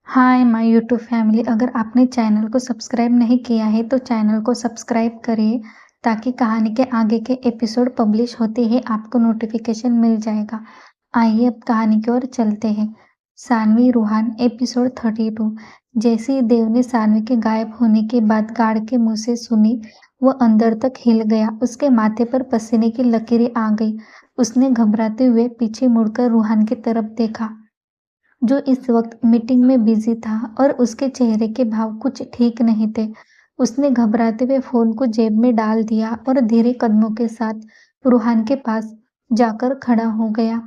Hi my YouTube family. अगर आपने channel को सब्सक्राइब नहीं किया है तो चैनल को सब्सक्राइब करिए ताकि कहानी के आगे के एपिसोड पब्लिश होते ही आपको नोटिफिकेशन मिल जाएगा। आइए अब कहानी की ओर चलते हैं। सानवी रूहान एपिसोड 32। जैसे ही देव ने सानवी के गायब होने की बात गार्ड के मुंह से सुनी, वह अंदर तक हिल गया। उसके माथे पर पसीने की लकीरें आ गई। उसने घबराते हुए पीछे मुड़कर रूहान की तरफ देखा, जो इस वक्त मीटिंग में बिजी था और उसके चेहरे के भाव कुछ ठीक नहीं थे। उसने घबराते हुए फोन को जेब में डाल दिया और धीरे कदमों के साथ रूहान के पास जाकर खड़ा हो गया।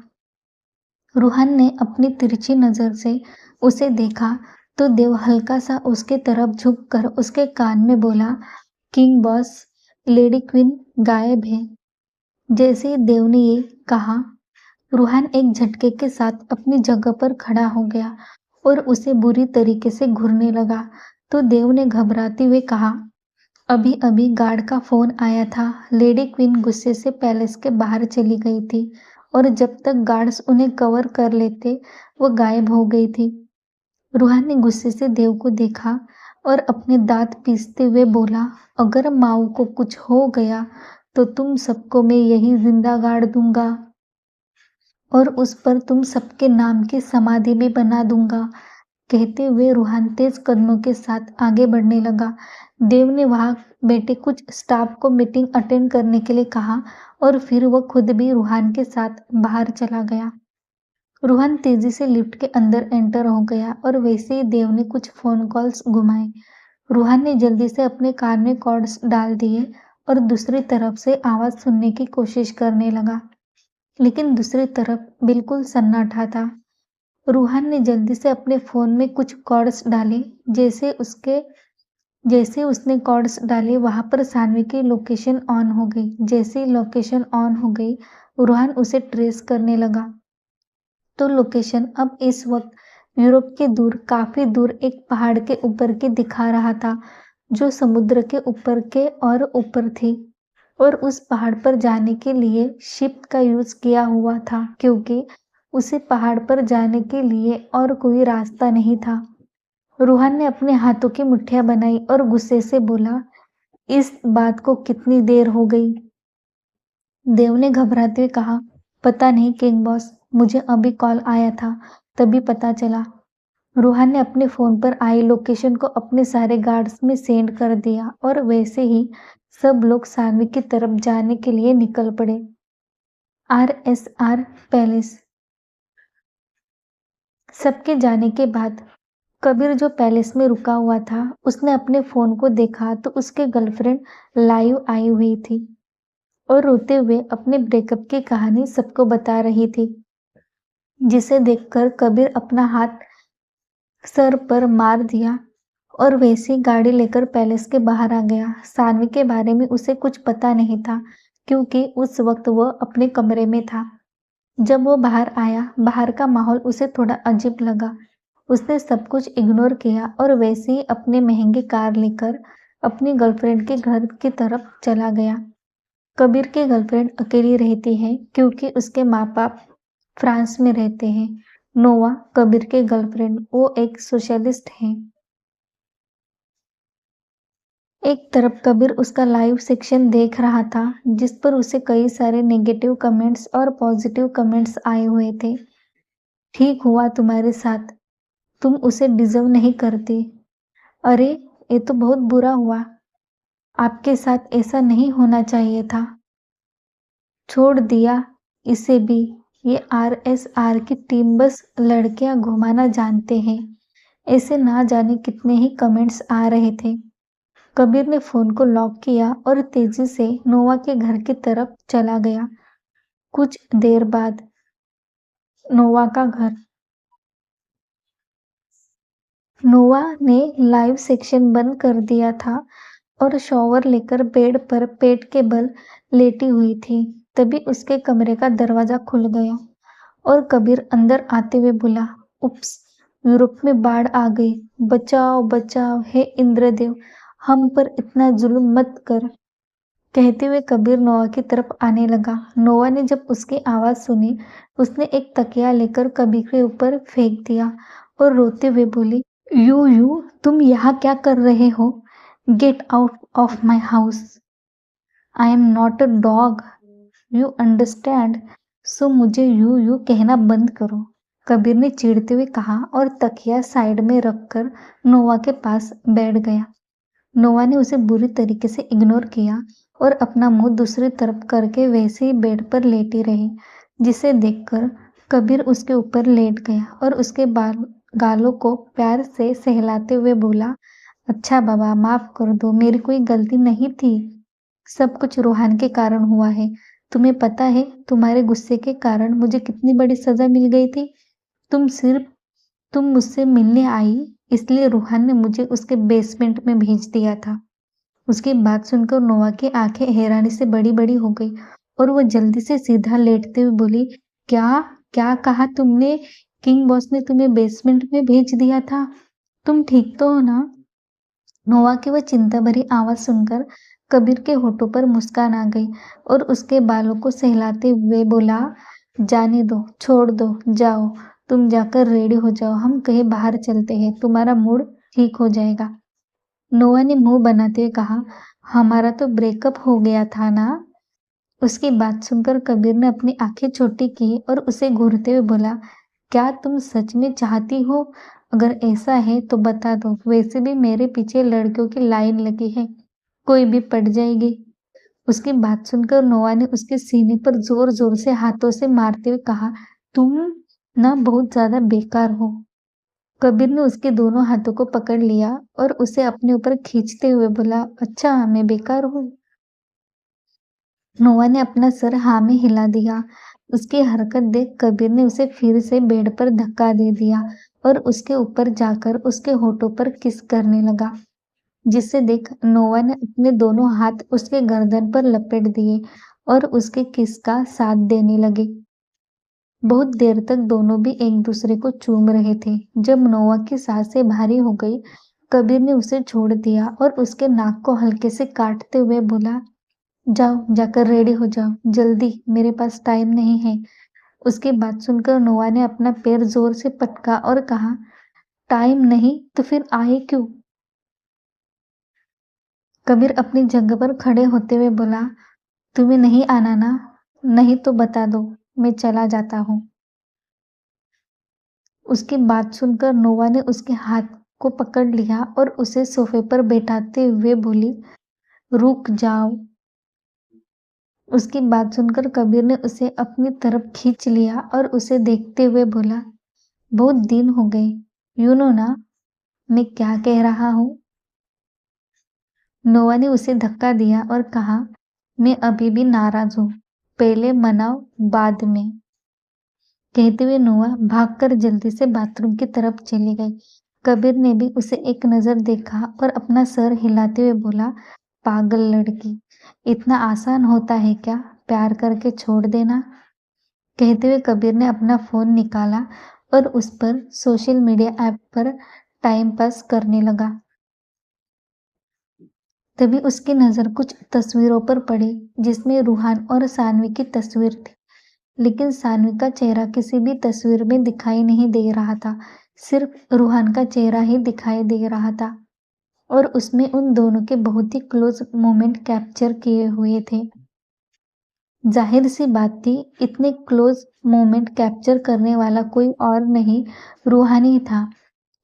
रूहान ने अपनी तिरछी नजर से उसे देखा तो देव हल्का सा उसके तरफ झुककर उसके कान में बोला, किंग बॉस, लेडी क्वीन गायब है। जैसे ही देव ने ये कहा, रूहान एक झटके के साथ अपनी जगह पर खड़ा हो गया और उसे बुरी तरीके से घूरने लगा। तो देव ने घबराते हुए कहा, अभी अभी गार्ड का फोन आया था। लेडी क्वीन गुस्से से पैलेस के बाहर चली गई थी और जब तक गार्ड्स उन्हें कवर कर लेते वो गायब हो गई थी। रूहान ने गुस्से से देव को देखा और अपने दांत पीसते हुए बोला, अगर माऊ को कुछ हो गया तो तुम सबको मैं यही जिंदा गाड़ दूंगा और उस पर तुम सबके नाम की समाधि भी बना दूंगा। कहते हुए रूहान तेज कदमों के साथ आगे बढ़ने लगा। देव ने वहां बैठे कुछ स्टाफ को मीटिंग अटेंड करने के लिए कहा और फिर वह खुद भी रूहान के साथ बाहर चला गया। रूहान तेजी से लिफ्ट के अंदर एंटर हो गया और वैसे ही देव ने कुछ फोन कॉल्स घुमाए। रूहान ने जल्दी से अपने कान में कॉर्ड्स डाल दिए और दूसरी तरफ से आवाज सुनने की कोशिश करने लगा, लेकिन दूसरी तरफ बिल्कुल सन्नाटा था। रूहान ने जल्दी से अपने फोन में कुछ कॉर्ड्स डाले। जैसे उसने कॉर्ड्स डाले वहां पर सानवी की लोकेशन ऑन हो गई। जैसे ही लोकेशन ऑन हो गई, रूहान उसे ट्रेस करने लगा। तो लोकेशन अब इस वक्त यूरोप के दूर, काफी दूर एक पहाड़ के ऊपर की दिखा रहा था, जो समुद्र के ऊपर के और ऊपर थी। और उस पहाड़ पर जाने के लिए शिप का यूज किया हुआ था, क्योंकि उसे पहाड़ पर जाने के लिए और कोई रास्ता नहीं था। रूहान ने अपने हाथों की मुट्ठियां बनाई और गुस्से से बोला, इस बात को कितनी देर हो गई? देव ने घबराते हुए कहा, पता नहीं किंग बॉस, मुझे अभी कॉल आया था, तभी पता चला। रूहान ने अपने फोन पर आई लोकेशन को अपने सारे गार्ड्स में सेंड कर दिया और वैसे ही सब लोग सानवी की तरफ जाने के लिए निकल पड़े। RSR palace. सबके जाने के बाद कबीर, जो पैलेस में रुका हुआ था, उसने अपने फोन को देखा तो उसके गर्लफ्रेंड लाइव आई हुई थी और रोते हुए अपने ब्रेकअप की कहानी सबको बता रही थी, जिसे देखकर कबीर अपना हाथ सर पर मार दिया और वैसे ही गाड़ी लेकर पैलेस के बाहर आ गया। सानवी के बारे में उसे कुछ पता नहीं था, क्योंकि उस वक्त वह अपने कमरे में था। जब वो बाहर आया, बाहर का माहौल उसे थोड़ा अजीब लगा। उसने सब कुछ इग्नोर किया और वैसे ही अपने महंगी कार लेकर अपनी गर्लफ्रेंड के घर की तरफ चला गया। कबीर की गर्लफ्रेंड अकेली रहती है क्योंकि उसके माँ बाप फ्रांस में रहते हैं। नोवा, कबीर के गर्लफ्रेंड, वो एक सोशलिस्ट है। एक तरफ कबीर उसका लाइव सेक्शन देख रहा था, जिस पर उसे कई सारे नेगेटिव कमेंट्स और पॉजिटिव कमेंट्स आए हुए थे। ठीक हुआ तुम्हारे साथ, तुम उसे डिजर्व नहीं करती। अरे, ये तो बहुत बुरा हुआ, आपके साथ ऐसा नहीं होना चाहिए था। छोड़ दिया इसे भी, ये RSR की टीम बस लड़कियां घुमाना जानते हैं। ऐसे ना जाने कितने ही कमेंट्स आ रहे थे। कबीर ने फोन को लॉक किया और तेजी से नोवा के घर की तरफ चला गया। कुछ देर बाद नोवा का घर। नोवा ने लाइव सेक्शन बंद कर दिया था और शॉवर लेकर बेड पर पेट के बल लेटी हुई थी। तभी उसके कमरे का दरवाजा खुल गया और कबीर अंदर आते हुए बोला, उप्स, यूरोप में बाढ़ आ गई, बचाओ बचाओ, हे इंद्रदेव, हम पर इतना जुल्म मत कर। कहते हुए कबीर नोवा की तरफ आने लगा। नोवा ने जब उसकी आवाज सुनी, उसने एक तकिया लेकर कबीर के ऊपर फेंक दिया और रोते हुए बोली, यू तुम यहाँ क्या कर रहे हो? Get out of my house. I am not a dog, you understand? So मुझे यू कहना बंद करो, कबीर ने चिढ़ते हुए कहा और तकिया साइड में रखकर नोवा के पास बैठ गया। नोवा ने उसे बुरी तरीके से इग्नोर किया और अपना मुंह दूसरी तरफ करके वैसे ही बेड पर लेटी रही, जिसे देखकर कबीर उसके ऊपर लेट गया और उसके गालों को प्यार से सहलाते हुए बोला, अच्छा बाबा, माफ कर दो, मेरी कोई गलती नहीं थी। सब कुछ रूहान के कारण हुआ है। तुम्हें पता है तुम्हारे गुस्से के कारण मुझे कितनी बड़ी सजा मिल गई थी? तुम मुझसे मिलने आई इसलिए रूहान ने मुझे उसके बेसमेंट में भेज दिया था। उसकी बात सुनकर नोवा की आंखें हैरानी से बड़ी बड़ी हो गई और वो जल्दी से सीधा लेटते हुए बोली, क्या क्या कहा तुमने? किंग बॉस ने तुम्हें बेसमेंट में भेज दिया था? तुम ठीक तो हो ना? नोवा की वह चिंता भरी आवाज सुनकर कबीर के होठों पर मुस्कान आ गई और उसके बालों को सहलाते हुए बोला, जाने दो, छोड़ दो, जाओ, तुम जाकर रेडी हो जाओ, हम कहीं बाहर चलते हैं, तुम्हारा मूड ठीक हो जाएगा। नोवा ने मुंह बनाते हुए कहा, हमारा तो ब्रेकअप हो गया था ना? उसकी बात सुनकर कबीर ने अपनी आंखें छोटी की और उसे घूरते हुए बोला, क्या तुम सच में चाहती हो? अगर ऐसा है तो बता दो, वैसे भी मेरे पीछे लड़कियों की लाइन लगी है, कोई भी पड़ जाएगी। उसकी बात सुनकर नोवा ने उसके सीने पर जोर जोर से हाथों से मारते हुए कहा, तुम ना बहुत ज्यादा बेकार हो। कबीर ने उसके दोनों हाथों को पकड़ लिया और उसे अपने ऊपर खींचते हुए बोला, अच्छा मैं बेकार हूँ? नोवा ने अपना सर हाँ में हिला दिया। उसकी हरकत देख कबीर ने उसे फिर से बेड पर धक्का दे दिया और उसके ऊपर जाकर उसके होठों पर किस करने लगा, जिसे देख नोवा ने अपने दोनों हाथ उसके गर्दन पर लपेट दिए और उसके किस का साथ देने लगे। बहुत देर तक दोनों भी एक दूसरे को चूम रहे थे। जब नोवा की सांसें भारी हो गई, कबीर ने उसे छोड़ दिया और उसके नाक को हल्के से काटते हुए बोला, जाओ, जाकर रेडी हो जाओ, जल्दी, मेरे पास टाइम नहीं है। उसकी बात सुनकर नोवा ने अपना पैर जोर से पटका और कहा, टाइम नहीं तो फिर आए क्यों? कबीर अपनी जगह पर खड़े होते हुए बोला, तुम्हें नहीं आना ना? नहीं तो बता दो, मैं चला जाता हूँ। उसकी बात सुनकर नोवा ने उसके हाथ को पकड़ लिया और उसे सोफे पर बैठाते हुए बोली, रुक जाओ। उसकी बात सुनकर कबीर ने उसे अपनी तरफ खींच लिया और उसे देखते हुए बोला, बहुत दिन हो गए, यू नो ना मैं क्या कह रहा हूँ? नोवा ने उसे धक्का दिया और कहा, मैं अभी भी नाराज हूँ, पहले मनाओ बाद में। कहते हुए नोवा भागकर जल्दी से बाथरूम की तरफ चली गई। कबीर ने भी उसे एक नजर देखा और अपना सर हिलाते हुए बोला, पागल लड़की, इतना आसान होता है क्या प्यार करके छोड़ देना? कहते हुए कबीर ने अपना फोन निकाला और उस पर सोशल मीडिया ऐप पर टाइम पास करने लगा। तभी उसकी नजर कुछ तस्वीरों पर पड़ी जिसमें रूहान और सानवी की तस्वीर थी, लेकिन सानवी का चेहरा किसी भी तस्वीर में दिखाई नहीं दे रहा था, सिर्फ रूहान का चेहरा ही दिखाई दे रहा था और उसमें उन दोनों के बहुत ही क्लोज मोमेंट कैप्चर किए हुए थे। जाहिर सी बात थी, इतने क्लोज मोमेंट कैप्चर करने वाला कोई और नहीं, रूहान ही था।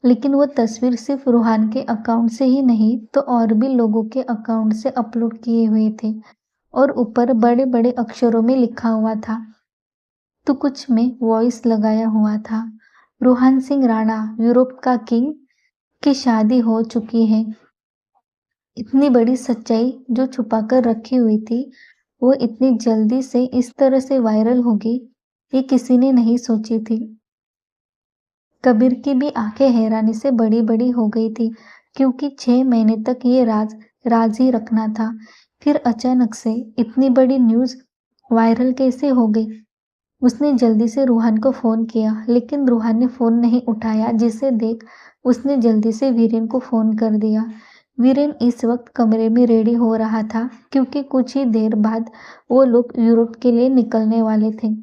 लेकिन वो तस्वीर सिर्फ रूहान के अकाउंट से ही नहीं तो और भी लोगों के अकाउंट से अपलोड किए हुए थे और ऊपर बड़े बड़े अक्षरों में लिखा हुआ था, तो कुछ में वॉइस लगाया हुआ था, रूहान सिंह राणा, यूरोप का किंग, की शादी हो चुकी है। इतनी बड़ी सच्चाई जो छुपाकर रखी हुई थी, वो इतनी जल्दी से इस तरह से वायरल होगी, ये किसी ने नहीं सोची थी। कबीर की भी आंखें हैरानी से बड़ी बड़ी हो गई थी, क्योंकि 6 महीने तक ये राज राज ही रखना था। फिर अचानक से इतनी बड़ी न्यूज वायरल कैसे हो गई? उसने जल्दी से रूहान को फोन किया, लेकिन रूहान ने फोन नहीं उठाया, जिसे देख उसने जल्दी से वीरेन को फोन कर दिया। वीरेन इस वक्त कमरे में रेडी हो रहा था, क्योंकि कुछ ही देर बाद वो लोग यूरोप के लिए निकलने वाले थे।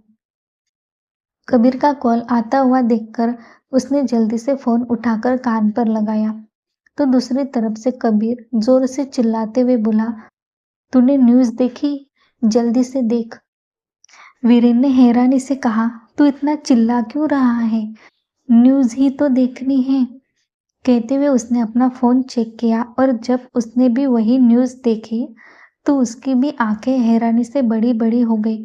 कबीर का कॉल आता हुआ देखकर उसने जल्दी से फोन उठाकर कान पर लगाया तो दूसरी तरफ से कबीर जोर से चिल्लाते हुए बोला, तूने न्यूज़ देखी? जल्दी से देख। वीरेन ने हैरानी से कहा, तू इतना चिल्ला क्यों रहा है? न्यूज़ ही तो देखनी है। कहते हुए उसने अपना फोन चेक किया और जब उसने भी वही न्यूज़ देखी तो उसकी भी आंखें हैरानी से बड़ी बड़ी हो गई।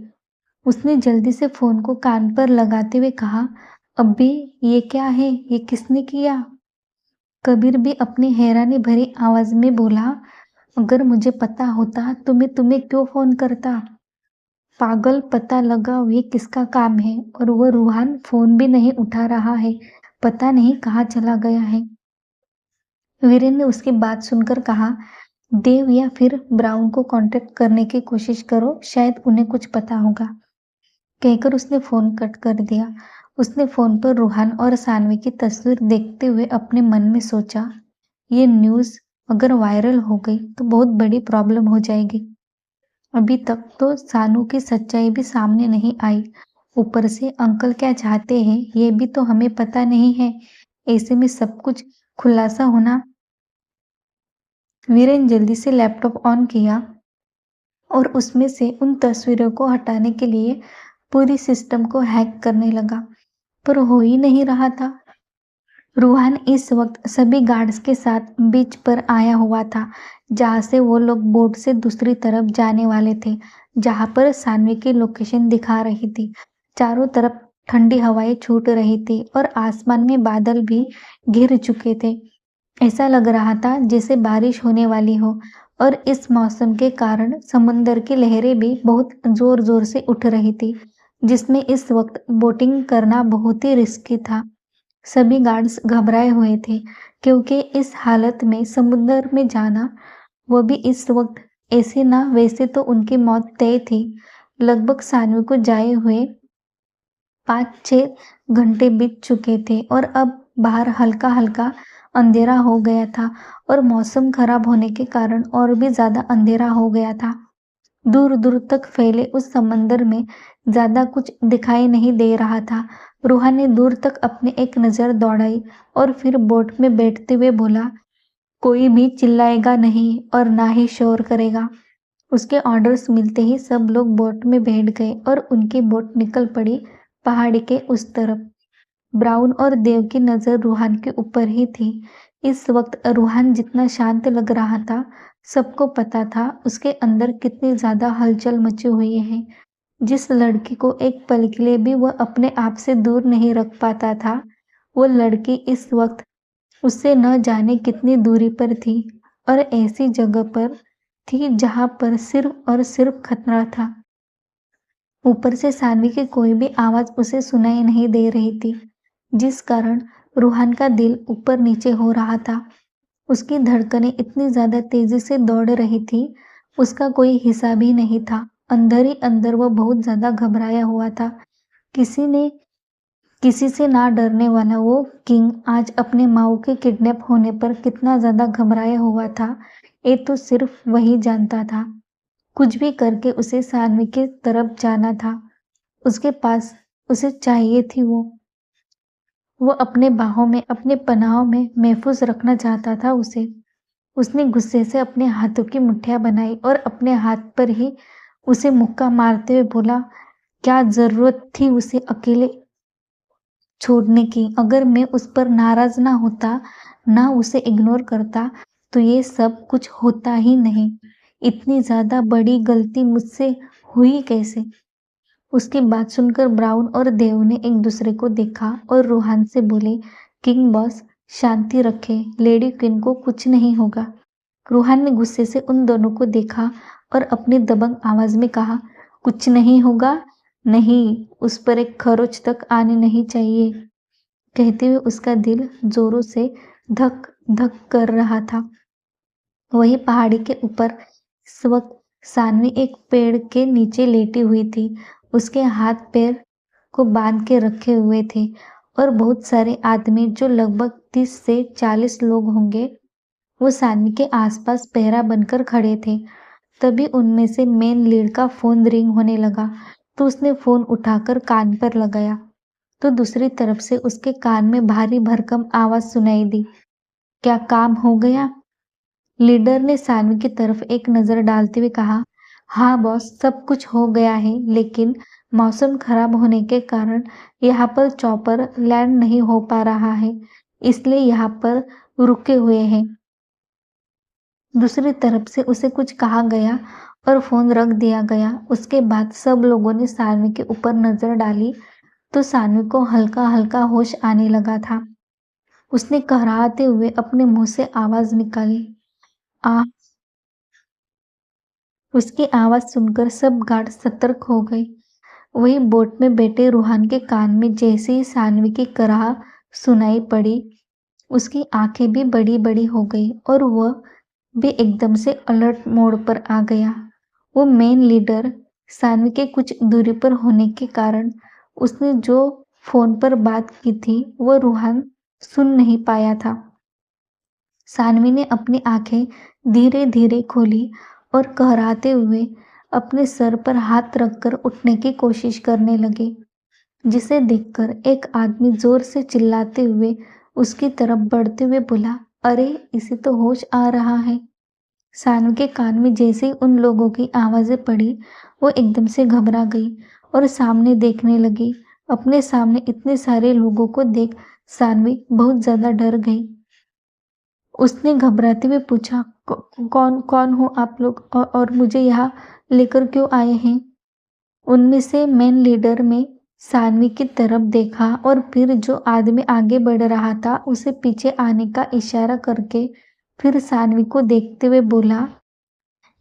उसने जल्दी से फोन को कान पर लगाते हुए कहा, अब्बी ये क्या है? ये किसने किया? कबीर भी अपनी हैरानी भरी आवाज में बोला, अगर मुझे पता होता तो मैं तुम्हें क्यों फोन करता? पागल, पता लगाओ ये किसका काम है। और वो रूहान फोन भी नहीं उठा रहा है, पता नहीं कहाँ चला गया है। वीरेन ने उसकी बात सुनकर कहा, देव या फिर ब्राउन को कांटेक्ट करने की कोशिश करो, शायद उन्हें कुछ पता होगा। कहकर उसने फोन कट कर दिया। उसने फोन पर रूहान और सानवी की तस्वीर देखते हुए अपने मन में सोचा, ये न्यूज़ अगर वायरल हो गई तो बहुत बड़ी प्रॉब्लम हो जाएगी। अभी तक तो सानू की सच्चाई भी सामने नहीं आई, ऊपर से अंकल क्या चाहते हैं ये भी तो हमें पता नहीं है। ऐसे में सब कुछ खुलासा होना। वीरेन जल्दी से लैपटॉप ऑन किया और उसमें से उन तस्वीरों को हटाने के लिए पूरी सिस्टम को हैक करने लगा, पर हो ही नहीं रहा था। रूहान इस वक्त सभी गार्ड्स के साथ बीच पर आया हुआ था, जहां से वो लोग बोट से दूसरी तरफ जाने वाले थे, जहां पर सानवी की लोकेशन दिखा रही थी। चारों तरफ ठंडी हवाएं छूट रही थी और आसमान में बादल भी घिर चुके थे। ऐसा लग रहा था जैसे बारिश होने वाली हो और इस मौसम के कारण समुंदर की लहरें भी बहुत जोर जोर से उठ रही थी, जिसमें इस वक्त बोटिंग करना बहुत ही रिस्की था। सभी गार्ड्स घबराए हुए थे क्योंकि इस हालत में समुद्र में जाना, वो भी इस वक्त, ऐसे ना वैसे तो उनकी मौत तय थी। लगभग सानवी को जाए हुए 5-6 घंटे बीत चुके थे और अब बाहर हल्का हल्का अंधेरा हो गया था और मौसम खराब होने के कारण और भी ज्यादा अंधेरा हो गया था। दूर दूर तक फैले उस समंदर में ज्यादा कुछ दिखाई नहीं दे रहा था। रूहान ने दूर तक अपनी एक नजर दौड़ाई और फिर बोट में बैठते हुए बोला, कोई भी चिल्लाएगा नहीं और ना ही शोर करेगा। उसके ऑर्डर्स मिलते ही सब लोग बोट में बैठ गए और उनकी बोट निकल पड़ी पहाड़ी के उस तरफ। ब्राउन और देव की नजर रूहान के ऊपर ही थी। इस वक्त रूहान जितना शांत लग रहा था, सबको पता था उसके अंदर कितनी ज्यादा हलचल मची हुई है। जिस लड़की को एक पल के लिए भी वह अपने आप से दूर नहीं रख पाता था, वो लड़की इस वक्त उससे न जाने कितनी दूरी पर थी और ऐसी जगह पर थी जहां पर सिर्फ और सिर्फ खतरा था। ऊपर से सानवी की कोई भी आवाज उसे सुनाई नहीं दे रही थी, जिस कारण रूहान का दिल ऊपर नीचे हो रहा था। उसकी धड़कनें इतनी ज्यादा तेजी से दौड़ रही थी, उसका कोई हिसाब ही नहीं था। अंदर ही अंदर वो बहुत ज्यादा घबराया हुआ था। किसी से ना डरने वाला वो किंग आज अपने माऊ के किडनैप होने पर कितना ज्यादा घबराया हुआ था, ये तो सिर्फ वही जानता था। कुछ भी करके उसे सानवी की तरफ जाना था। उसके पास उसे चाहिए थी वो अपने बाहों में, अपने पनाहों में महफूज रखना चाहता था उसे। उसने गुस्से से अपने हाथों की मुट्ठियां बनाई और अपने हाथ पर ही उसे मुक्का मारते हुए बोला, क्या जरूरत थी उसे अकेले छोड़ने की? अगर मैं उस पर नाराज ना होता, ना उसे इग्नोर करता, तो ये सब कुछ होता ही नहीं। इतनी ज्यादा बड़ी गलती मुझसे हुई कैसे? उसकी बात सुनकर ब्राउन और देव ने एक दूसरे को देखा और रूहान से बोले, किंग बॉस शांति रखे, लेडी क्वीन को कुछ नहीं होगा। रूहान ने गुस्से से उन दोनों को देखा और अपनी दबंग आवाज में कहा, कुछ नहीं होगा? नहीं, उस पर एक खरोच तक आने नहीं चाहिए। कहते हुए उसका दिल जोरों से धक धक कर रहा था। वही पहाड़ी के ऊपर इस वक्त सानवी एक पेड़ के नीचे लेटी हुई थी। उसके हाथ पैर को बांध के रखे हुए थे और बहुत सारे आदमी, जो लगभग 30 से 40 लोग होंगे, वो सानवी के आसपास पहरा बनकर खड़े थे। तभी उनमें से मेन लीड का फोन रिंग होने लगा तो उसने फोन उठाकर कान पर लगाया तो दूसरी तरफ से उसके कान में भारी भरकम आवाज सुनाई दी। क्या काम हो गया? लीडर ने सानवी की तरफ एक नजर डालते हुए कहा, हाँ बॉस, सब कुछ हो गया है, लेकिन मौसम खराब होने के कारण यहाँ पर चॉपर लैंड नहीं हो पा रहा है, इसलिए यहाँ पर रुके हुए हैं। दूसरी तरफ से उसे कुछ कहा गया और फोन रख दिया गया। उसके बाद सब लोगों ने सानवी के ऊपर नजर डाली तो सानवी को हल्का हल्का होश आने लगा था। उसने कहराते हुए अपने मुंह से आवाज निकाली, आ। उसकी आवाज सुनकर सब गार्ड सतर्क हो गए। वही बोट में बैठे रूहान के कान में जैसे ही सानवी की कराह सुनाई पड़ी, उसकी आंखें भी बड़ी बड़ी हो गई और वह भी एकदम से अलर्ट मोड पर आ गया। वो मेन लीडर सानवी के कुछ दूरी पर होने के कारण उसने जो फोन पर बात की थी वो रूहान सुन नहीं पाया था। सानवी ने अपनी आंखें धीरे धीरे खोली और कहराते हुए अपने सर पर हाथ रखकर उठने की कोशिश करने लगी, जिसे देखकर एक आदमी जोर से चिल्लाते हुए उसकी तरफ बढ़ते हुए बोला, अरे इसे तो होश आ रहा है। सानवी के कान में जैसे ही उन लोगों की आवाजें पड़ी, वो एकदम से घबरा गई और सामने देखने लगी। अपने सामने इतने सारे लोगों को देख सानवी बहुत ज्यादा डर गई। उसने घबराते हुए पूछा, कौन कौन हो आप लोग और मुझे यहाँ लेकर क्यों आए हैं? उनमें से मेन लीडर में सानवी की तरफ देखा और फिर जो आदमी आगे बढ़ रहा था उसे पीछे आने का इशारा करके फिर सानवी को देखते हुए बोला,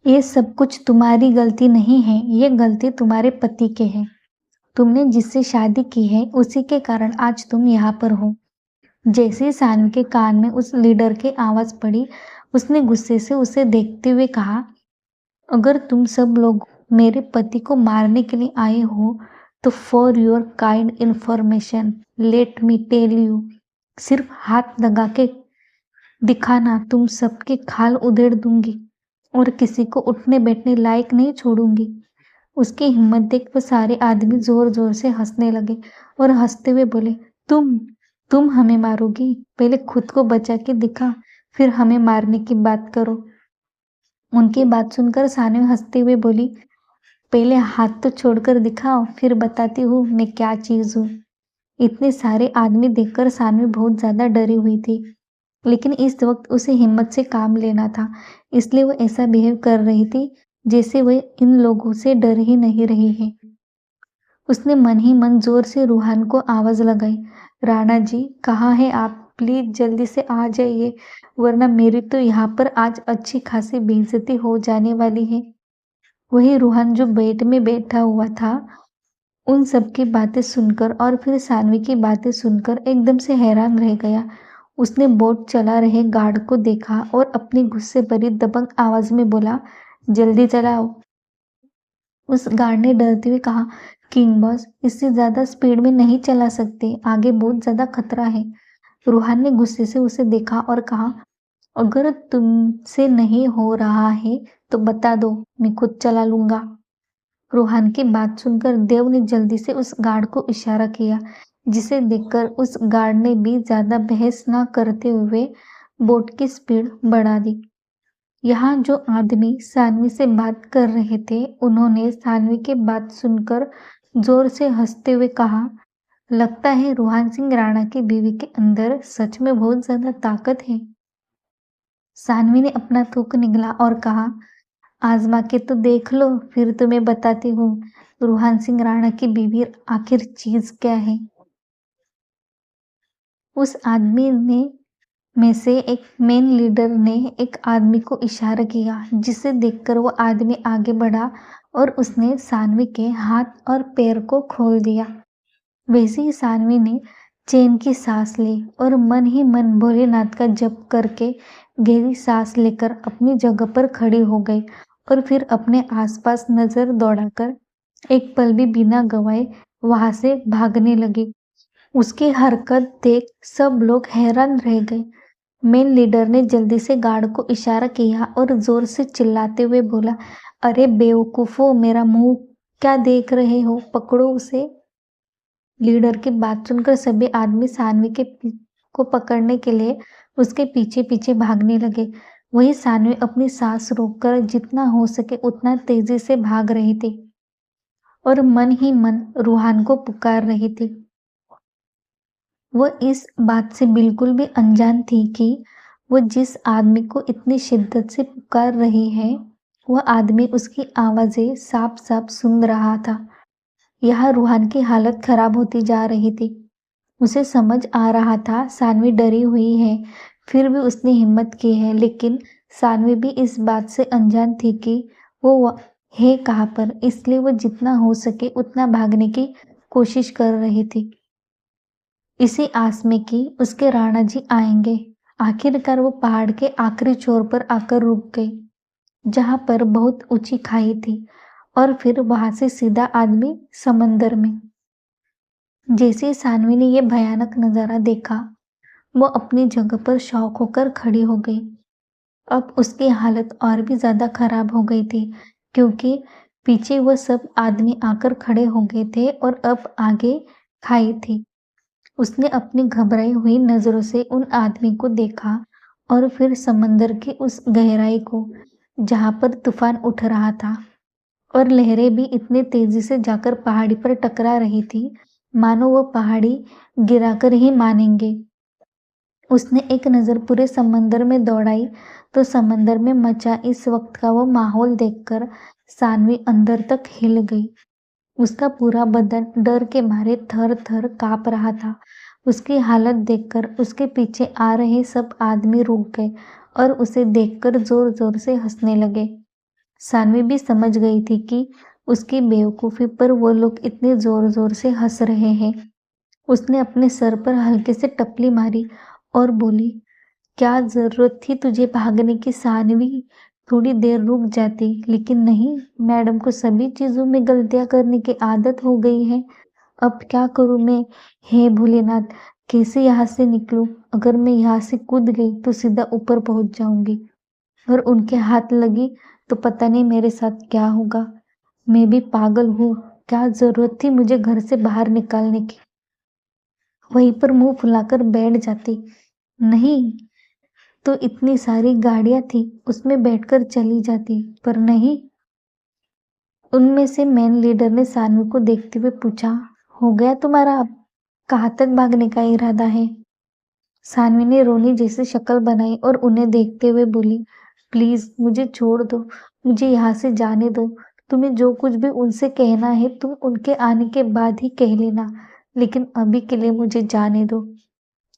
ये सब कुछ तुम्हारी गलती नहीं है, ये गलती तुम्हारे पति के है। तुमने जिससे शादी की है उसी के कारण आज तुम यहाँ पर हो। जैसे ही सानवी के कान में उस लीडर की आवाज पड़ी, उसने गुस्से से उसे देखते हुए कहा, अगर तुम सब लोग मेरे पति को मारने के लिए आए हो तो for your kind information let me tell you, सिर्फ हाथ लगा के दिखाना, तुम सबके खाल उधेड़ दूंगी और किसी को उठने बैठने लायक नहीं छोड़ूंगी। उसकी हिम्मत देख वो सारे आदमी जोर जोर से हंसने लगे और हंसते हुए बोले, तुम हमें मारोगी? पहले खुद को बचा के दिखा, फिर हमें मारने की बात करो। उनकी बात सुनकर सानवी हंसते हुए बोली, पहले हाथ तो छोड़कर दिखाओ, फिर बताती हूँ मैं क्या चीज हूँ। इतने सारे आदमी देखकर सानवी बहुत ज्यादा डरी हुई थी, लेकिन इस वक्त उसे हिम्मत से काम लेना था, इसलिए वो ऐसा बिहेव कर रही थी जैसे वह इन लोगों से डर ही नहीं रही है। उसने मन ही मन जोर से रूहान को आवाज लगाई, राणा जी कहाँ हैं आप? प्लीज जल्दी से आ जाइए, वरना मेरी तो यहाँ पर आज अच्छी खासी बेइज्जती हो जाने वाली है। वही रूहान जो बेड में बैठा हुआ था, उन सबकी बातें सुनकर और फिर सानवी की बातें सुनकर एकदम से हैरान रह गया। उसने बोट चला रहे गार्ड को देखा और अपनी गुस्से भरी दबंग आवाज में बोला, जल्दी चलाओ। उस गार्ड ने डरते हुए कहा, किंग बॉस, इससे ज्यादा स्पीड में नहीं चला सकते, आगे बहुत ज्यादा खतरा है। रूहान ने गुस्से से उसे देखा और कहा, अगर तुमसे नहीं हो रहा है तो बता दो, मैं खुद चला लूंगा। रूहान की बात सुनकर देव ने जल्दी से उस गार्ड को इशारा किया, जिसे देखकर उस गार्ड ने भी ज्यादा बहस न करते हुए बोट की स्पीड बढ़ा दी। यहाँ जो आदमी सानवी से बात कर रहे थे, उन्होंने सानवी की बात सुनकर जोर से हंसते हुए कहा, लगता है रूहान सिंह राणा की बीवी के अंदर सच में बहुत ज्यादा ताकत है। सानवी ने अपना थूक निगला और कहा, आजमा के तो देख लो, फिर तुम्हें बताती हूँ रूहान सिंह राणा की बीवी आखिर चीज क्या है। उस आदमी ने में से एक मेन लीडर ने एक आदमी को इशारा किया, जिसे देखकर वो आदमी आगे बढ़ा और उसने सानवी के हाथ और पैर को खोल दिया। वैसे ही सानवी ने चैन की सांस ली और मन ही मन भोलेनाथ का जप करके गहरी सांस लेकर अपनी जगह पर खड़ी हो गई और फिर अपने आसपास नजर दौड़ाकर एक पल भी बिना गवाए वहां से भागने लगी। उसकी हरकत देख सब लोग हैरान रह गए। मेन लीडर ने जल्दी से गार्ड को इशारा किया और जोर से चिल्लाते हुए बोला, अरे बेवकूफो, मेरा मुंह क्या देख रहे हो, पकड़ो उसे। लीडर की बात सुनकर सभी आदमी सानवी को पकड़ने के लिए उसके पीछे पीछे भागने लगे। वही सानवी अपनी सांस रोककर जितना हो सके उतना तेजी से भाग रही थी और मन ही मन रूहान को पुकार रही थी। वह इस बात से बिल्कुल भी अनजान थी कि वो जिस आदमी को इतनी शिद्दत से पुकार रही है, वह आदमी उसकी आवाजें साफ साफ सुन रहा था। यहाँ रूहान की हालत खराब होती जा रही थी। उसे समझ आ रहा था सानवी डरी हुई है, फिर भी उसने हिम्मत की है, लेकिन सानवी भी इस बात से अनजान थी कि वो है कहाँ पर, इसलिए वो जितना हो सके उतना भागने की कोशिश कर रही थी, इसी आस में कि उसके राणा जी आएंगे। आखिरकार वो पहाड़ के आखिरी छोर पर आकर रुक गई, जहां पर बहुत ऊंची खाई थी, और फिर वहां से सीधा आदमी समंदर में। जैसे ही सानवी ने यह भयानक नजारा देखा, वो अपनी जगह पर शॉक होकर खड़ी हो गई। अब उसकी हालत और भी ज्यादा खराब हो गई थी, क्योंकि पीछे वह सब आदमी आकर खड़े हो गए थे और अब आगे खाई थी। उसने अपनी घबराई हुई नजरों से उन आदमी को देखा और फिर समंदर की उस गहराई को, जहां पर तूफान उठ रहा था और लहरें भी इतने तेजी से जाकर पहाड़ी पर टकरा रही थी, मानो वो पहाड़ी गिराकर ही मानेंगे। उसने एक नजर पूरे समंदर में दौड़ाई तो समंदर में मचा इस वक्त का वो माहौल देखकर सानवी अंदर तक हिल गई। उसका पूरा बदन डर के मारे थर थर कांप रहा था। उसकी हालत देखकर उसके पीछे आ रहे सब आदमी रुक गए और उसे देखकर जोर जोर से हंसने लगे। सानवी भी समझ गई थी कि उसकी बेवकूफी पर वो लोग इतने जोर जोर से हंस रहे हैं। उसने अपने सर पर हल्के से टपली मारी और बोली, क्या जरूरत थी तुझे भागने की सानवी? थोड़ी देर रुक जाती, लेकिन नहीं, मैडम को सभी चीजों में गलतियां करने की आदत हो गई है। अब क्या करूं मैं? हे भोलेनाथ, कैसे यहाँ से निकलूं? अगर मैं यहाँ से कूद गई तो सीधा ऊपर पहुंच जाऊंगी और उनके हाथ लगी तो पता नहीं मेरे साथ क्या होगा। मैं भी पागल हूँ, क्या जरूरत थी मुझे घर से बाहर निकालने की? वहीं पर मुंह फुलाकर बैठ जाती। नहीं तो इतनी सारी गाड़ियां थी, उसमें बैठकर चली जाती, पर नहीं। उनमें से मेन लीडर ने सानवी को देखते हुए पूछा, हो गया तुम्हारा? अब कहाँ तक भागने का इरादा है? सानवी ने रोनी जैसी शक्ल बनाई और उन्हें देखते हुए बोली, प्लीज मुझे छोड़ दो, मुझे यहाँ से जाने दो। तुम्हें जो कुछ भी उनसे कहना है तुम उनके आने के बाद ही कह लेना, लेकिन अभी के लिए मुझे जाने दो।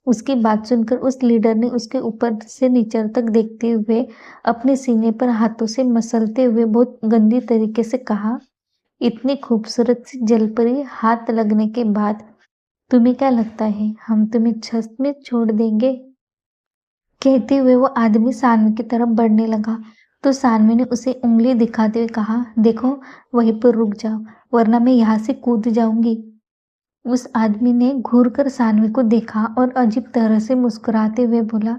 उसकी बात सुनकर उस लीडर ने उसके ऊपर से नीचे तक देखते हुए अपने सीने पर हाथों से मसलते हुए बहुत गंदी तरीके से कहा, इतनी खूबसूरत सी जलपरी हाथ लगने के बाद तुम्हें क्या लगता है हम तुम्हें छत में छोड़ देंगे? कहते हुए वो आदमी सानवी की तरफ बढ़ने लगा तो सानवी ने उसे उंगली दिखाते हुए कहा, देखो वहीं पर रुक जाओ, वरना मैं यहाँ से कूद जाऊंगी। उस आदमी ने घूरकर सानवी को देखा और अजीब तरह से मुस्कुराते हुए बोला,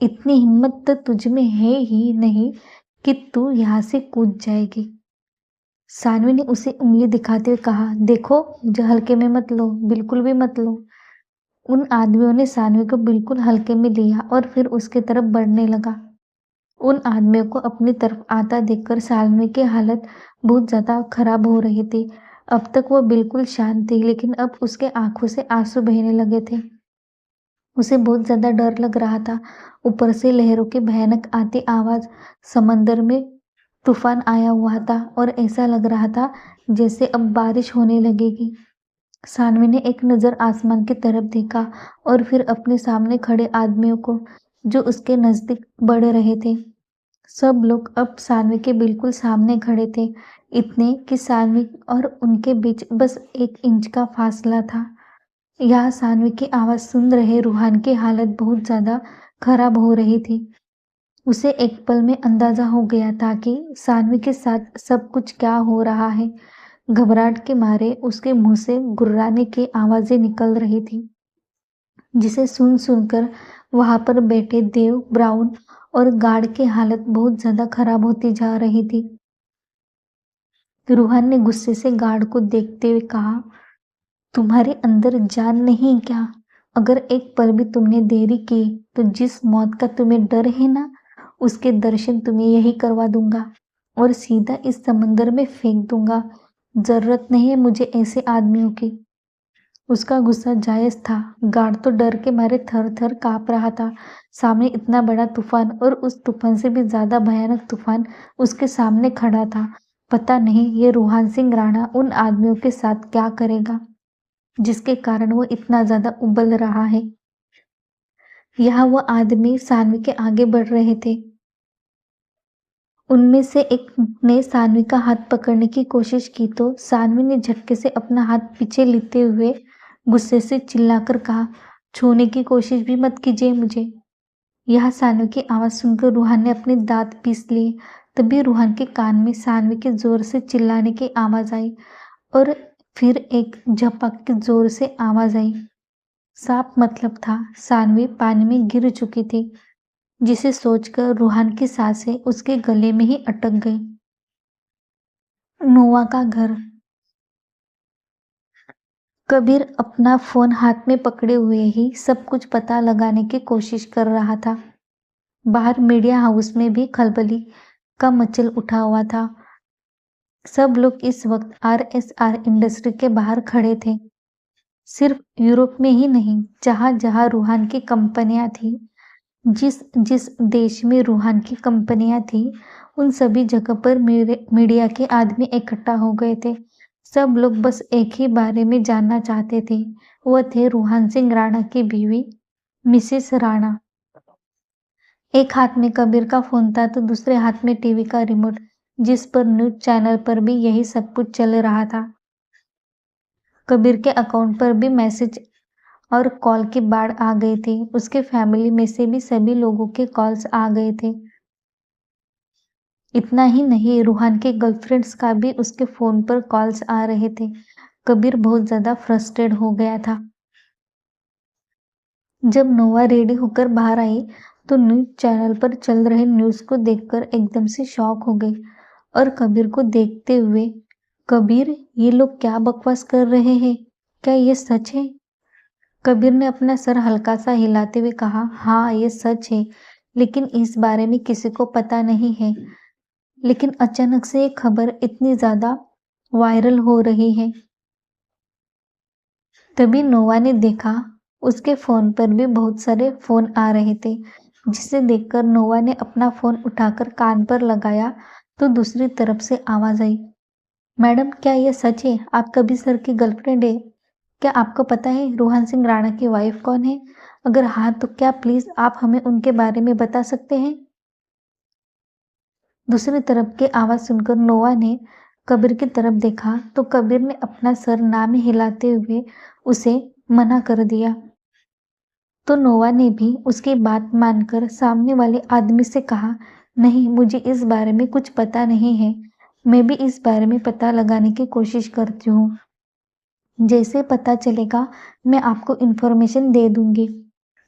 इतनी हिम्मत तो तुझ में है ही नहीं कि तू यहाँ से कूद जाएगी। सानवी ने उसे उंगली दिखाते हुए कहा, देखो मुझे हल्के में मत लो, बिल्कुल भी मत लो। उन आदमियों ने सानवी को बिल्कुल हल्के में लिया और फिर उसके तरफ बढ़ने लगा। उन आदमियों को अपनी तरफ आता देखकर सानवी की हालत बहुत ज्यादा खराब हो रही थी। अब तक वो बिल्कुल शांत थी, लेकिन अब उसके आंखों से आंसू बहने लगे थे। उसे बहुत ज्यादा डर लग रहा था। ऊपर से लहरों की भयानक आती आवाज, समंदर में तूफान आया हुआ था और ऐसा लग रहा था जैसे अब बारिश होने लगेगी। सानवी ने एक नजर आसमान की तरफ देखा और फिर अपने सामने खड़े आदमियों को, जो उसके नजदीक बढ़ रहे थे। सब लोग अब सानवी के बिल्कुल सामने खड़े थे, इतने कि सानवी और उनके बीच बस 1 इंच का फासला था। यहाँ सानवी की आवाज सुन रहे रूहान की हालत बहुत ज्यादा खराब हो रही थी। उसे एक पल में अंदाजा हो गया था कि सानवी के साथ सब कुछ क्या हो रहा है। घबराहट के मारे उसके मुंह से गुर्राने की आवाजें निकल रही थी, जिसे सुन सुनकर वहां पर बैठे देव, ब्राउन और गार्ड की हालत बहुत ज्यादा खराब होती जा रही थी। रूहान ने गुस्से से गार्ड को देखते हुए कहा, तुम्हारे अंदर जान नहीं क्या? अगर एक पल भी तुमने देरी की तो जिस मौत का तुम्हें डर है ना, उसके दर्शन तुम्हें यही करवा दूंगा और सीधा इस समंदर में फेंक दूंगा। जरूरत नहीं है मुझे ऐसे आदमियों की। उसका गुस्सा जायज था। गार्ड तो डर के मारे थर थर कांप रहा था। सामने इतना बड़ा तूफान और उस तूफान से भी ज्यादा भयानक तूफान उसके सामने खड़ा था। पता नहीं ये रूहान सिंह राणा उन आदमियों के साथ क्या करेगा जिसके कारण वो इतना ज्यादा उबल रहा है। यहाँ वो आदमी सानवी के आगे बढ़ रहे थे। उनमें से एक ने सानवी का हाथ पकड़ने की कोशिश की तो सानवी ने झटके से अपना हाथ पीछे लेते हुए गुस्से से चिल्लाकर कहा, छूने की कोशिश भी मत कीजिए मुझे। यह सानवी की आवाज सुनकर रूहान ने अपने दांत पीस लिए। तभी रूहान के कान में सानवी के जोर से चिल्लाने की आवाज आई और फिर एक झपक की जोर से आवाज आई। साफ मतलब था, सानवी पानी में गिर चुकी थी, जिसे सोचकर रूहान की सांसें उसके गले में ही अटक गई। नोवा का घर। कबीर अपना फोन हाथ में पकड़े हुए ही सब कुछ पता लगाने की कोशिश कर रहा था। बाहर मीडिया हाउस में भी खलबली का मचल उठा हुआ था। सब लोग इस वक्त RSR इंडस्ट्री के बाहर खड़े थे। सिर्फ यूरोप में ही नहीं, जहां जहां रूहान की कंपनियां थी, जिस जिस देश में रूहान की कंपनियां थी, उन सभी जगह पर मीडिया के आदमी इकट्ठा हो गए थे। सब लोग बस एक ही बारे में जानना चाहते थे। वह थे रूहान सिंह राणा की बीवी मिसेस राणा। एक हाथ में कबीर का फोन था तो दूसरे हाथ में टीवी का रिमोट, जिस पर न्यूज चैनल पर भी यही सब कुछ चल रहा था। कबीर के अकाउंट पर भी मैसेज और कॉल की बाढ़ आ गई थी। उसके फैमिली में से भी सभी लोगों के कॉल्स आ गए थे। इतना ही नहीं, रूहान के गर्लफ्रेंड्स का भी उसके फोन पर कॉल्स आ रहे थे। कबीर बहुत ज्यादा फ्रस्ट्रेट हो गया था। जब नोवा रेडी होकर बाहर आई तो न्यूज चैनल पर चल रहे न्यूज को देखकर एकदम से शॉक हो गई और कबीर को देखते हुए, कबीर ये लोग क्या बकवास कर रहे हैं? क्या ये सच है? कबीर ने अपना सर हल्का सा हिलाते हुए कहा, हाँ ये सच है, लेकिन इस बारे में किसी को पता नहीं है। लेकिन अचानक से ये खबर इतनी ज्यादा वायरल हो रही है। तभी नोवा ने देखा उसके फोन पर भी बहुत सारे फोन आ रहे थे, जिसे देखकर नोवा ने अपना फोन उठाकर कान पर लगाया तो दूसरी तरफ से आवाज आई, मैडम क्या यह सच है? आप कबीर सर की गर्लफ्रेंड है? क्या आपको पता है रूहान सिंह राणा की वाइफ कौन है? अगर हाँ तो क्या प्लीज आप हमें उनके बारे में बता सकते हैं? दूसरी तरफ की आवाज सुनकर नोवा ने कबीर की तरफ देखा तो कबीर ने अपना सर ना में हिलाते हुए उसे मना कर दिया। तो नोवा ने भी उसकी बात मानकर सामने वाले आदमी से कहा, नहीं मुझे इस बारे में कुछ पता नहीं है, मैं भी इस बारे में पता लगाने की कोशिश करती हूँ। जैसे पता चलेगा मैं आपको इन्फॉर्मेशन दे दूंगी।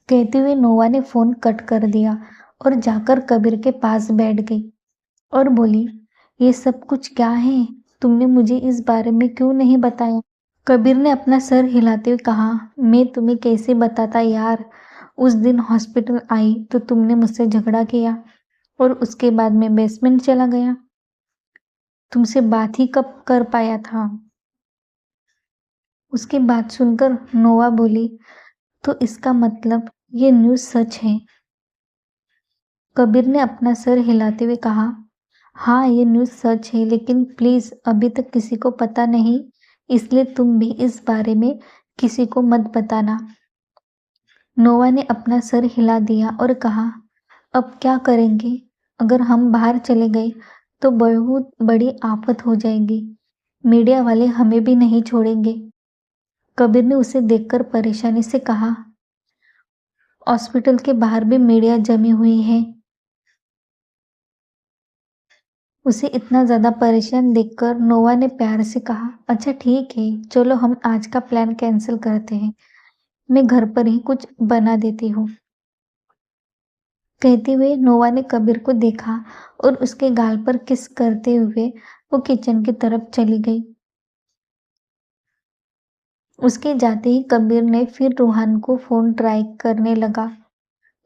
कहते हुए नोवा ने फोन कट कर दिया और जाकर कबीर के पास बैठ गई और बोली, ये सब कुछ क्या है? तुमने मुझे इस बारे में क्यों नहीं बताया? कबीर ने अपना सर हिलाते हुए कहा, मैं तुम्हें कैसे बताता यार, उस दिन हॉस्पिटल आई तो तुमने मुझसे झगड़ा किया और उसके बाद मैं बेसमेंट चला गया। तुमसे बात ही कब कर पाया था? उसकी बात सुनकर नोवा बोली, तो इसका मतलब ये न्यूज़ सच है? कबीर ने अपना सर हिलाते हुए कहा, हाँ ये न्यूज़ सच है, लेकिन प्लीज अभी तक किसी को पता नहीं, इसलिए तुम भी इस बारे में किसी को मत बताना। नोवा ने अपना सर हिला दिया और कहा, अब क्या करेंगे? अगर हम बाहर चले गए तो बहुत बड़ी आफत हो जाएगी। मीडिया वाले हमें भी नहीं छोड़ेंगे। कबीर ने उसे देखकर परेशानी से कहा, हॉस्पिटल के बाहर भी मीडिया जमी हुई है। उसे इतना ज्यादा परेशान देखकर नोवा ने प्यार से कहा, अच्छा ठीक है, चलो हम आज का प्लान कैंसिल करते हैं, मैं घर पर ही कुछ बना देती हूँ। कहते हुए नोवा ने कबीर को देखा और उसके गाल पर किस करते हुए वो किचन की तरफ चली गई। उसके जाते ही कबीर ने फिर रूहान को फ़ोन ट्राई करने लगा,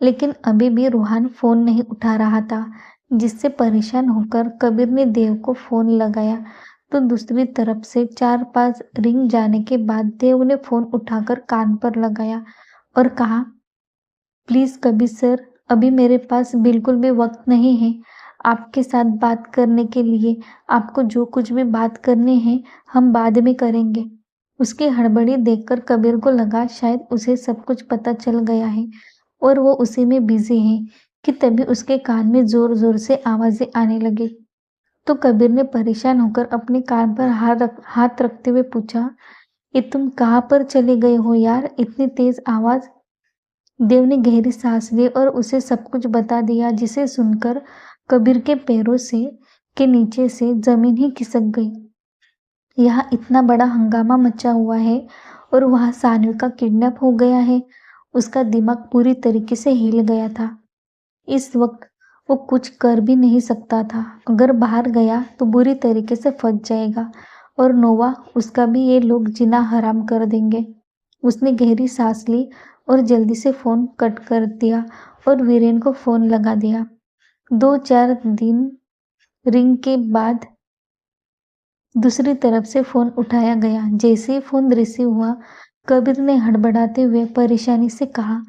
लेकिन अभी भी रूहान फ़ोन नहीं उठा रहा था, जिससे परेशान होकर कबीर ने देव को फ़ोन लगाया, तो दूसरी तरफ से 4-5 रिंग जाने के बाद देव ने फ़ोन उठाकर कान पर लगाया और कहा, प्लीज़ कबीर सर, अभी मेरे पास बिल्कुल भी वक़्त नहीं है आपके साथ बात करने के लिए। आपको जो कुछ भी बात करनी है, हम बाद में करेंगे। उसकी हड़बड़ी देखकर कबीर को लगा शायद उसे सब कुछ पता चल गया है और वो उसी में बिज़ी है कि तभी उसके कान में ज़ोर-ज़ोर से आवाज़ें आने लगी। तो कबीर ने परेशान होकर अपने कान पर हाथ रखते हुए पूछा, ये तुम कहाँ पर चले गए हो यार, इतनी तेज़ आवाज़? देव ने गहरी सांस ली और उसे सब कुछ बता दिया, जिसे सुनकर कबीर के पैरों से के नीचे से जमीन ही खिसक गई। यहाँ इतना बड़ा हंगामा मचा हुआ है और वहाँ सानवी का किडनैप हो गया है। उसका दिमाग पूरी तरीके से हिल गया था। इस वक्त वो कुछ कर भी नहीं सकता था। अगर बाहर गया तो बुरी तरीके से फंस जाएगा और नोवा उसका भी ये लोग जीना हराम कर देंगे। उसने गहरी सांस ली और जल्दी से फ़ोन कट कर दिया और वीरेन को फ़ोन लगा दिया। 2-4 दिन रिंग के बाद दूसरी तरफ से फ़ोन उठाया गया। जैसे ही फ़ोन रिसीव हुआ, कबीर ने हड़बड़ाते हुए परेशानी से कहा,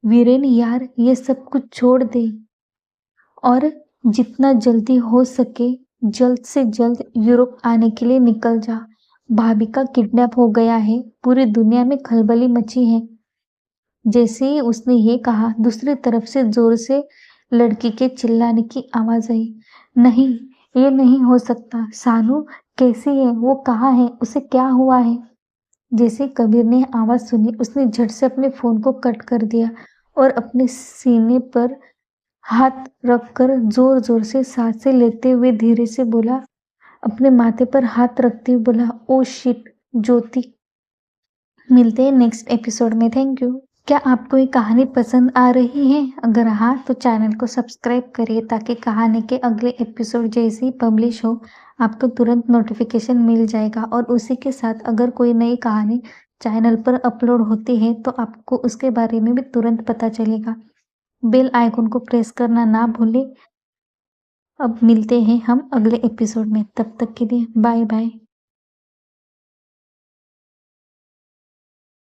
वीरेन यार, ये सब कुछ छोड़ दे और जितना जल्दी हो सके जल्द से जल्द यूरोप आने के लिए निकल जा। भाभी का किडनैप हो गया है, पूरी दुनिया में खलबली मची है। जैसे ही उसने ये कहा, दूसरी तरफ से जोर से लड़की के चिल्लाने की आवाज आई, नहीं, ये नहीं हो सकता। सानू कैसी है? वो कहाँ है? उसे क्या हुआ है? जैसे कबीर ने आवाज सुनी, उसने झट से अपने फोन को कट कर दिया और अपने सीने पर हाथ रखकर जोर जोर से सांसें लेते हुए धीरे से बोला, अपने माथे पर हाथ रखते हुए बोला, ओ शिट ज्योति। मिलते हैं नेक्स्ट एपिसोड में। Thank you. क्या आपको ये कहानी पसंद आ रही है? अगर हाँ तो चैनल को सब्सक्राइब करिए ताकि कहानी के अगले एपिसोड जैसे ही पब्लिश हो आपको तुरंत नोटिफिकेशन मिल जाएगा। और उसी के साथ अगर कोई नई कहानी चैनल पर अपलोड होती है तो आपको उसके बारे में भी तुरंत पता चलेगा। बेल आइकन को प्रेस करना ना भूलें। अब मिलते हैं हम अगले एपिसोड में, तब तक के लिए बाय बाय।